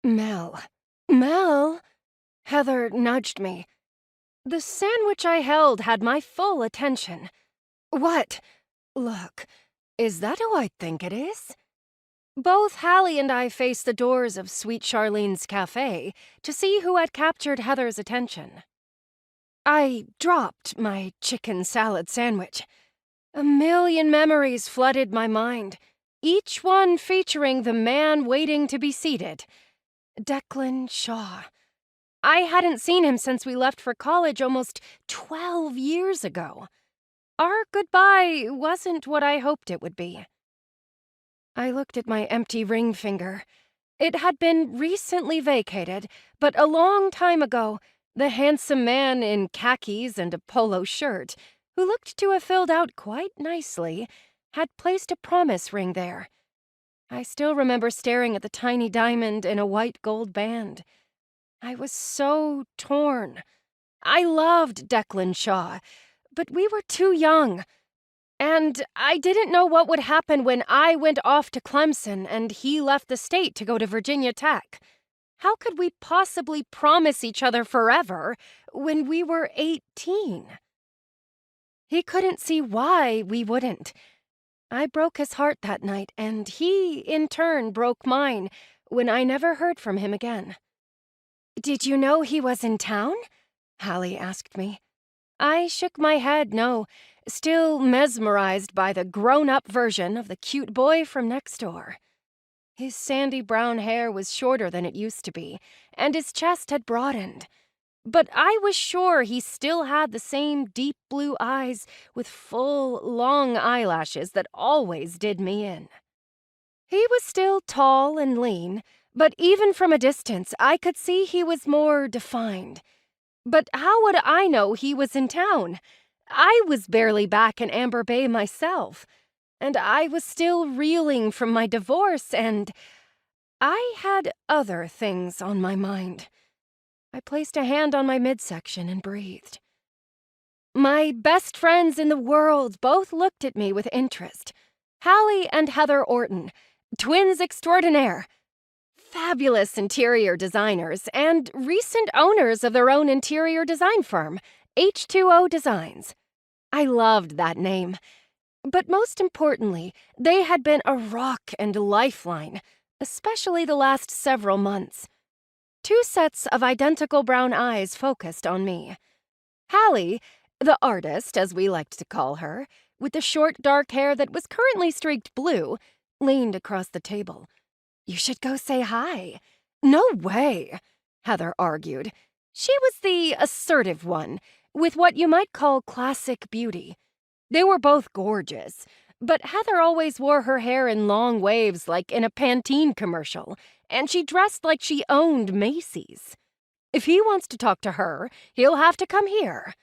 Mel. Mel? Heather nudged me. The sandwich I held had my full attention. What? Look, is that who I think it is? Both Hallie and I faced the doors of Sweet Charlene's cafe to see who had captured Heather's attention. I dropped my chicken salad sandwich. A million memories flooded my mind, each one featuring the man waiting to be seated, Declan Shaw. I hadn't seen him since we left for college almost 12 years ago. Our goodbye wasn't what I hoped it would be. I looked at my empty ring finger. It had been recently vacated, but a long time ago, the handsome man in khakis and a polo shirt, who looked to have filled out quite nicely, had placed a promise ring there. I still remember staring at the tiny diamond in a white gold band. I was so torn. I loved Declan Shaw, but we were too young. And I didn't know what would happen when I went off to Clemson and he left the state to go to Virginia Tech. How could we possibly promise each other forever when we were 18? He couldn't see why we wouldn't. I broke his heart that night, and he, in turn, broke mine when I never heard from him again. "Did you know he was in town?" Hallie asked me. I shook my head no, still mesmerized by the grown-up version of the cute boy from next door. His sandy brown hair was shorter than it used to be, and his chest had broadened. But I was sure he still had the same deep blue eyes with full, long eyelashes that always did me in. He was still tall and lean, but even from a distance I could see he was more defined. But how would I know he was in town? I was barely back in Amber Bay myself, and I was still reeling from my divorce, and I had other things on my mind. I placed a hand on my midsection and breathed. My best friends in the world both looked at me with interest. Hallie and Heather Orton, twins extraordinaire. Fabulous interior designers and recent owners of their own interior design firm, H2O Designs. I loved that name. But most importantly, they had been a rock and lifeline, especially the last several months. Two sets of identical brown eyes focused on me. Hallie, the artist, as we liked to call her, with the short dark hair that was currently streaked blue, leaned across the table. "You should go say hi." "No way," Heather argued. She was the assertive one, with what you might call classic beauty. They were both gorgeous, but Heather always wore her hair in long waves like in a Pantene commercial, and she dressed like she owned Macy's. If he wants to talk to her, he'll have to come here.